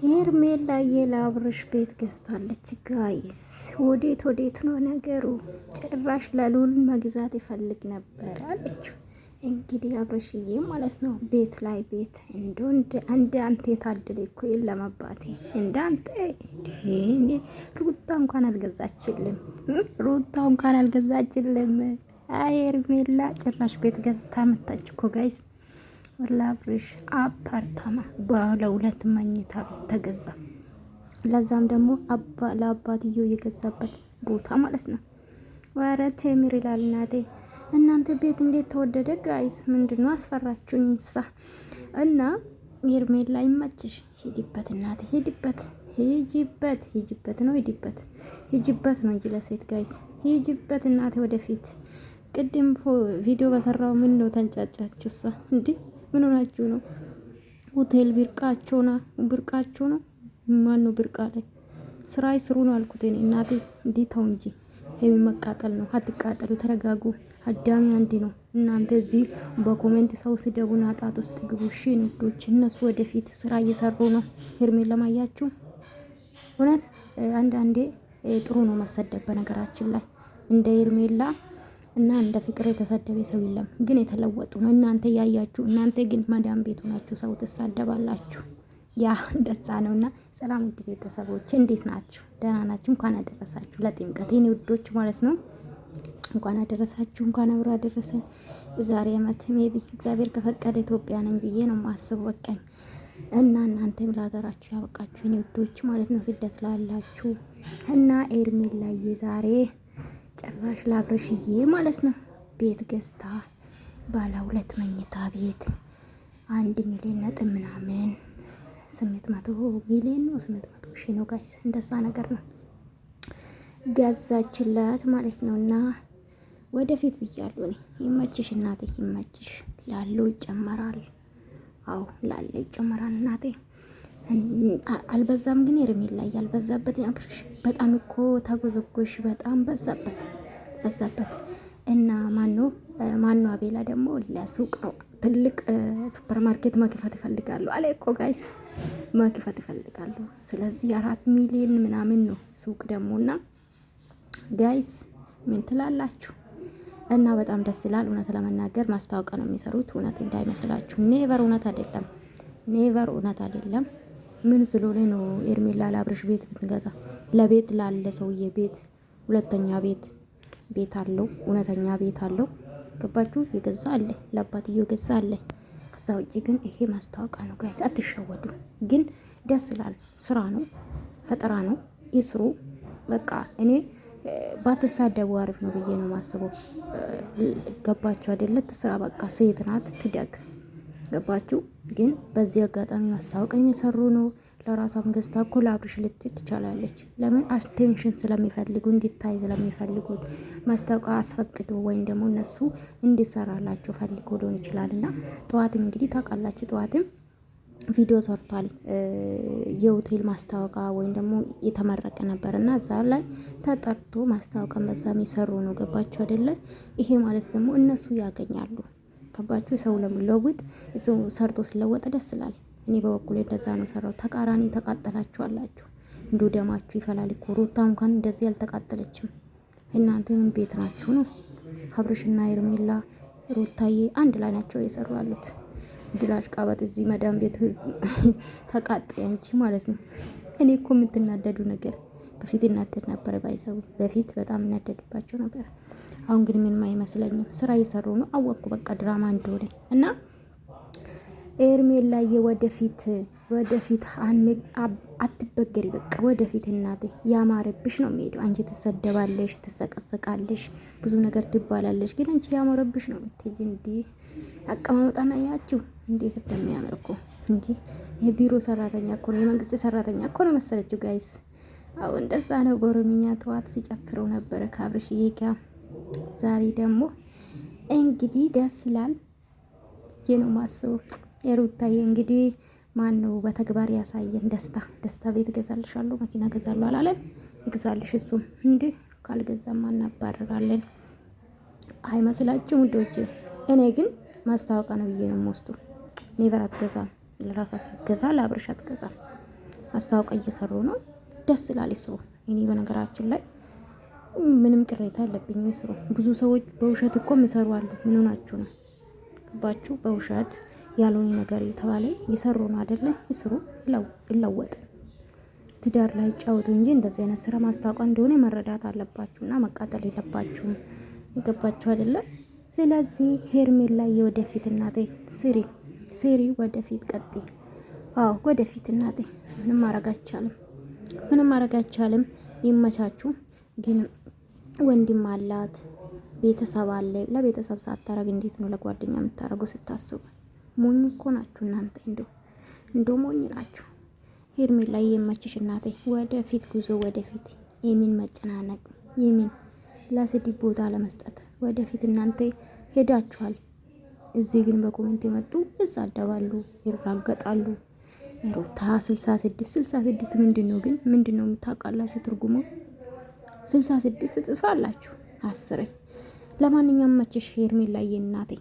ሄርሜላዬ ለአብርሽ ቤት ገዝታለች። ጋይስ ወዴት ነው ነገሩ? ጭራሽ ለሉል መግዛት ይፈልግ ነበር አለችው። እንግዲህ አብርሽዬ ማለት ነው ቤት ላይ ቤት እንደ አንተ የታደለ እኮ የለም አባቴ። እንደ አንተ ሩታ እንኳን አልገዛችልም። ሄርሜላ ጭራሽ ቤት ገዝታ መጣች እኮ ጋይስ። ለአብርሽ አፓርታማ ባለ 2 መኝታ ቤት ተገዛ። ለዛም ደግሞ ለአባትየው የገዛበት ቦታ ማለት ነው። ወረ ቴምር ይላል እናቴ። እናንተ ቤት እንዴት ተወደደ ጋይስ? ምንድነው አስፈራችሁኝ? እና ሄርሜላ ይመችሽ። ሂጂበት እናቴ ሂጂበት ነው እንጂ ለሴት ጋይስ ሂጂበት እናቴ ወደፊት። ቅድም ቪዲዮ በሰራው ምን ነው ተንጫጫችሁሳ እንዴ? ምን ሆናችሁ ነው? ሆቴል ብርቃችሁ ነው። ማን ነው ብርቃ ላይ ስራ ይስሩ ነው አልኩት እኔ እናቴ። እንዴታው እንጂ ይሄ መቃጠል ነው። አትቃጠሉ፣ ተረጋጉ። አዳሚ አንድ ነው። እናንተ እዚህ በኮሜንት ሰው ስደቡና ጣት ውስጥ ግቡ። እሺ ንዶች፣ እነሱ ወደፊት ስራ እየሰሩ ነው። ሄርሜላ ለማያችሁ እውነት አንዳንዴ ጥሩ ነው መሰደብ። በነገራችን ላይ እንደ ሄርሜላ እና እንደ ፍቅር የተሰደበ ሰው የለም፣ ግን የተለወጡ ነው። እናንተ ያያችሁ፣ እናንተ ግን መዳም ቤቱ ናችሁ፣ ሰው ትሳደባላችሁ። ያ እንደዛ ነውና፣ ሰላም ውድ ቤተሰቦች እንዴት ናችሁ? ደህና ናችሁ? እንኳን አደረሳችሁ ለጥምቀት የኔ ውዶች ማለት ነው። እንኳን አደረሳችሁ፣ እንኳን አብሮ አደረሰን። ዛሬ አመት ሜቢ እግዚአብሔር ከፈቀደ ኢትዮጵያ ነኝ ብዬ ነው ማስብ በቃኝ። እና እናንተም ለሀገራችሁ ያበቃችሁ የኔ ውዶች ማለት ነው፣ ስደት ላላችሁ እና ሄርሜላዬ ዛሬ ጭራሽ ለአብርሽዬ ማለት ነው ቤት ገዝታ ባለ 2 መኝታ ቤት 1 ሚሊዮን ነጥብ ምናምን 800 ሚሊዮን ነው 800 ሺህ ነው ጋይስ፣ እንደዛ ነገር ነው ገዛችላት ማለት ነው። እና ወደፊት ብያለሁ እኔ። ይመችሽ እናቴ ይመችሽ። ላለው ይጨመራል። አዎ ላለው ይጨመራል እናቴ። አልበዛም ግን ሄርሜላ ያልበዛበት አብርሽ በጣም እኮ ተጎዘጎሽ። በጣም በዛበት እና ማኑ አቤላ ደግሞ ለሱቅ ነው ትልቅ ሱፐር ማርኬት መክፈት ይፈልጋሉ አለ እኮ ጋይስ፣ መክፈት ይፈልጋሉ። ስለዚህ 4 ሚሊዮን ምናምን ነው ሱቅ ደሞና ጋይስ ምን ትላላችሁ? እና በጣም ደስ ይላል። እውነት ለመናገር ማስታወቂያ ነው የሚሰሩት፣ እውነት እንዳይመስላችሁ። ኔቨር እውነት አይደለም። ምን ስለሆነ ነው ሄርሜላ ለአብርሽ ቤት ብትገዛ? ለቤት ላለ ሰውዬ ቤት ሁለተኛ ቤት አለው፣ እውነተኛ ቤት አለው። ገባችሁ? የገዛ አለ፣ ለአባትየው የገዛ አለ። ከዛ ውጭ ግን ይሄ ማስታወቂያ ነው ጋይስ፣ አትሸወዱ። ግን ደስ ይላል። ስራ ነው፣ ፈጠራ ነው፣ ይስሩ። በቃ እኔ ባትሳደቡ አሪፍ ነው ብዬ ነው ማስበው። ገባችሁ አይደለ? ስራ በቃ ሴት ናት ትደግ። ገባችሁ? ግን በዚህ አጋጣሚ ማስታወቂያ የሚሰሩ ነው። ለራሷም ገዝታ እኮ ለአብርሽ ልትይ ትችላለች። ለምን? አቴንሽን ስለሚፈልጉ እንዲታይ ስለሚፈልጉት ማስታወቂያ አስፈቅዶ ወይም ደግሞ እነሱ እንዲሰራላቸው ፈልጎ ሊሆን ይችላል። እና ጠዋትም እንግዲህ ታውቃላችሁ፣ ጠዋትም ቪዲዮ ሰርቷል። የሆቴል ማስታወቂያ ወይም ደግሞ የተመረቀ ነበር እና እዛ ላይ ተጠርቶ ማስታወቂያ በዛ የሚሰሩ ነው። ገባችሁ አይደለ? ይሄ ማለት ደግሞ እነሱ ያገኛሉ። ገባችሁ? ሰው ለሚለውጥ ሰው ሰርቶ ሲለወጥ ደስ ይላል። እኔ በበኩሌ እንደዛ ነው ሰራው። ተቃራኒ ተቃጠላችሁ። እንዶ ደማችሁ ይፈላል እኮ። ሩታ እንኳን እንደዚህ ያልተቃጠለችም። እናንተ ምን ቤት ናችሁ ነው? አብርሽና ሄርሜላ ሩታዬ አንድ ላይ ናቸው እየሰሩ ያሉት። ድላሽ ቃበት እዚህ መዳም ቤት ተቃጠይ አንቺ ማለት ነው። እኔ እኮ የምትናደዱ ነገር በፊት እናደድ ነበር፣ ባይሰው በፊት በጣም እናደድባቸው ነበር። አሁን ግን ምንም አይመስለኝም። ስራ እየሰሩ ነው። አወቅኩ በቃ ድራማ እንደሆነ እና ሄርሜላዬ ወደፊት አትበገሪ። በቃ ወደፊት እናቴ ያማረብሽ ነው የሚሄደው። አንቺ ትሰደባለሽ፣ ትሰቀሰቃለሽ፣ ብዙ ነገር ትባላለሽ፣ ግን አንቺ ያማረብሽ ነው የምትሄጂ። እንዲህ አቀማመጣና ያችሁ እንዴት እንደሚያምር እኮ እንጂ የቢሮ ሰራተኛ እኮ ነው፣ የመንግስት ሰራተኛ እኮ ነው መሰለችው ጋይስ። አዎ እንደዛ ነው። በኦሮምኛ ጠዋት ሲጨፍሩ ነበረ ከአብርሽዬ ጋር። ዛሬ ደግሞ እንግዲህ ደስ ይላል ነው ማስበው። የሩታዬ እንግዲህ ማን ነው በተግባር ያሳየን? ደስታ ቤት ገዛልሻለሁ፣ መኪና ገዛለሁ አላለም? ይግዛልሽ እሱም። እንዴ ካልገዛማ እናባረራለን አይመስላችሁም ውዶቼ? እኔ ግን ማስታወቂያ ነው ብዬ ነው የምወስደው። ኔቨር አትገዛም፣ ለራሷ ሳትገዛ ለአብርሽ አትገዛም። ማስታወቂያ እየሰሩ ነው። ደስ ይላል ይስሩ። እኔ በነገራችን ላይ ምንም ቅሬታ የለብኝም ይስሩ። ብዙ ሰዎች በውሸት እኮ የሚሰሩ አሉ። ምን ሆናችሁ ነው? ገባችሁ? በውሸት ያልሆነ ነገር የተባለ እየሰሩ ነው አይደለ? ይስሩ፣ ይለወጥ። ትዳር ላይ ጫወቱ እንጂ እንደዚህ አይነት ስራ ማስታወቂያ እንደሆነ መረዳት አለባችሁና መቃጠል የለባችሁም። የገባችሁ አይደለ? ስለዚህ ሄርሜላ የወደፊት እናቴ ስሪ ወደፊት ቀጥይ። አዎ ወደፊት እናቴ። ምንም ማድረግ አይቻልም። ይመቻችሁ። ግን ወንድም አላት ቤተሰብ አለ። ለቤተሰብ ሳታረግ እንዴት ነው ለጓደኛ የምታረጉ? ስታስቡ ሞኝ እኮ ናችሁ እናንተ። እንደው ሞኝ ናችሁ። ሄርሜላ ይመችሽ እናቴ። ወደፊት ጉዞ ወደፊት። የሚን መጨናነቅ የሚን ለስድብ ቦታ ለመስጠት ወደፊት እናንተ ሄዳችኋል። እዚህ ግን በኮሜንት የመጡ ይሳደባሉ፣ ይራገጣሉ። ሩታ 66 ምንድነው ግን? ምንድነው የምታውቃላችሁ ትርጉሙ? 66 ትጽፋላችሁ 10። ለማንኛውም መችሽ ሄርሜላ እናቴ።